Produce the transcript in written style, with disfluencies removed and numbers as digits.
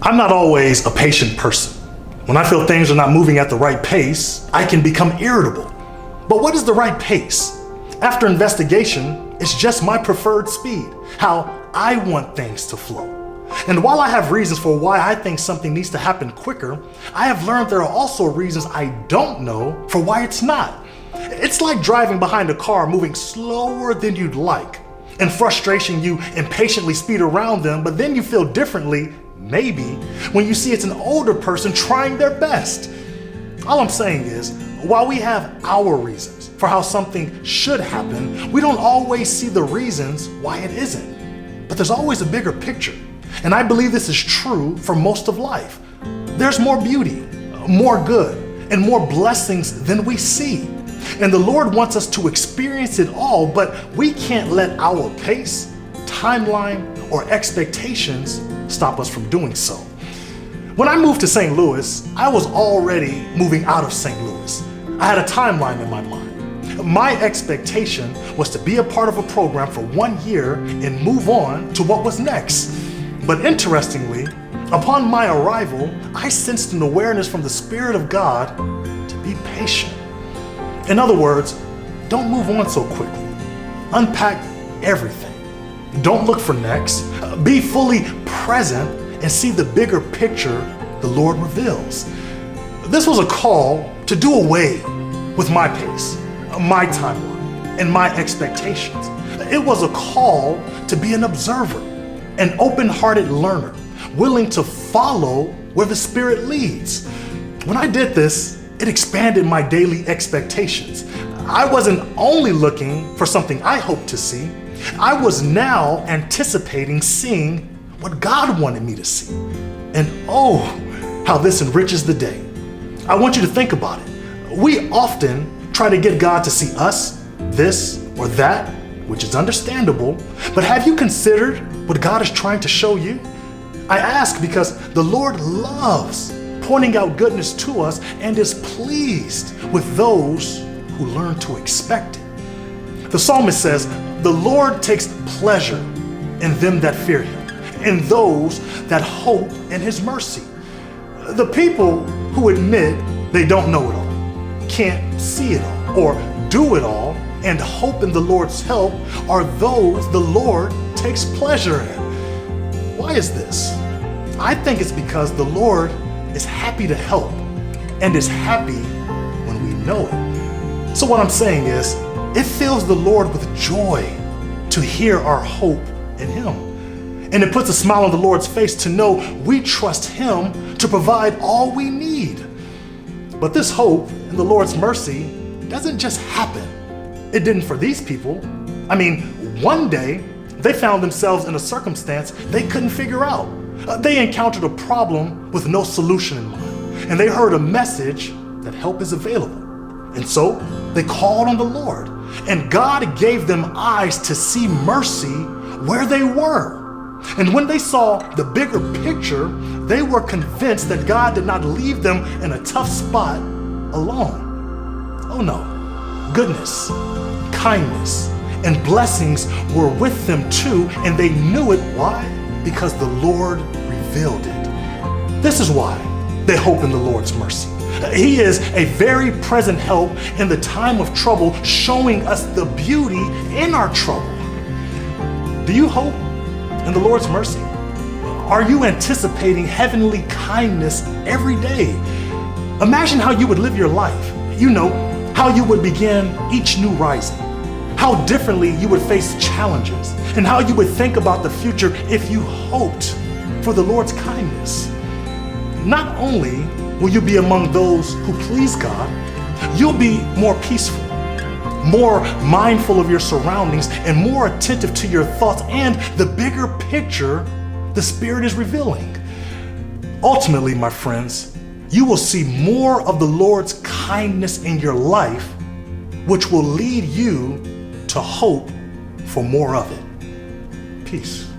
I'm not always a patient person. When I feel things are not moving at the right pace, I can become irritable. But what is the right pace? After investigation, it's just my preferred speed, how I want things to flow. And while I have reasons for why I think something needs to happen quicker, I have learned there are also reasons I don't know for why it's not. It's like driving behind a car moving slower than you'd like. In frustration, you impatiently speed around them, but then you feel differently, maybe, when you see it's an older person trying their best. All I'm saying is, while we have our reasons for how something should happen, we don't always see the reasons why it isn't. But there's always a bigger picture. And I believe this is true for most of life. There's more beauty, more good, and more blessings than we see. And the Lord wants us to experience it all, but we can't let our pace, timeline, or expectations stop us from doing so. When I moved to St. Louis, I was already moving out of St. Louis. I had a timeline in my mind. My expectation was to be a part of a program for 1 year and move on to what was next. But interestingly, upon my arrival, I sensed an awareness from the Spirit of God to be patient. In other words, don't move on so quickly. Unpack everything. Don't look for next. Be fully present and see the bigger picture the Lord reveals. This was a call to do away with my pace, my timeline, and my expectations. It was a call to be an observer, an open-hearted learner, willing to follow where the Spirit leads. When I did this, it expanded my daily expectations. I wasn't only looking for something I hoped to see, I was now anticipating seeing what God wanted me to see. And oh, how this enriches the day. I want you to think about it. We often try to get God to see us, this or that, which is understandable, but have you considered what God is trying to show you? I ask because the Lord loves pointing out goodness to us and is pleased with those who learn to expect it. The psalmist says, "The Lord takes pleasure in them that fear him, in those that hope in his mercy." The people who admit they don't know it all, can't see it all, or do it all, and hope in the Lord's help are those the Lord takes pleasure in. Why is this? I think it's because the Lord is happy to help and is happy when we know it. So what I'm saying is, it fills the Lord with joy to hear our hope in him. And it puts a smile on the Lord's face to know we trust him to provide all we need. But this hope in the Lord's mercy doesn't just happen. It didn't for these people. I mean, one day they found themselves in a circumstance they couldn't figure out. They encountered a problem with no solution in mind, and they heard a message that help is available. And so they called on the Lord, and God gave them eyes to see mercy where they were. And when they saw the bigger picture, they were convinced that God did not leave them in a tough spot alone. Oh no, goodness, kindness, and blessings were with them too, and they knew it. Why? Because the Lord revealed it. This is why they hope in the Lord's mercy. He is a very present help in the time of trouble, showing us the beauty in our trouble. Do you hope in the Lord's mercy? Are you anticipating heavenly kindness every day? Imagine how you would live your life. You know, how you would begin each new rising, how differently you would face challenges, and how you would think about the future if you hoped for the Lord's kindness. Not only will you be among those who please God, you'll be more peaceful, more mindful of your surroundings, and more attentive to your thoughts and the bigger picture the Spirit is revealing. Ultimately, my friends, you will see more of the Lord's kindness in your life, which will lead you to hope for more of it. Peace.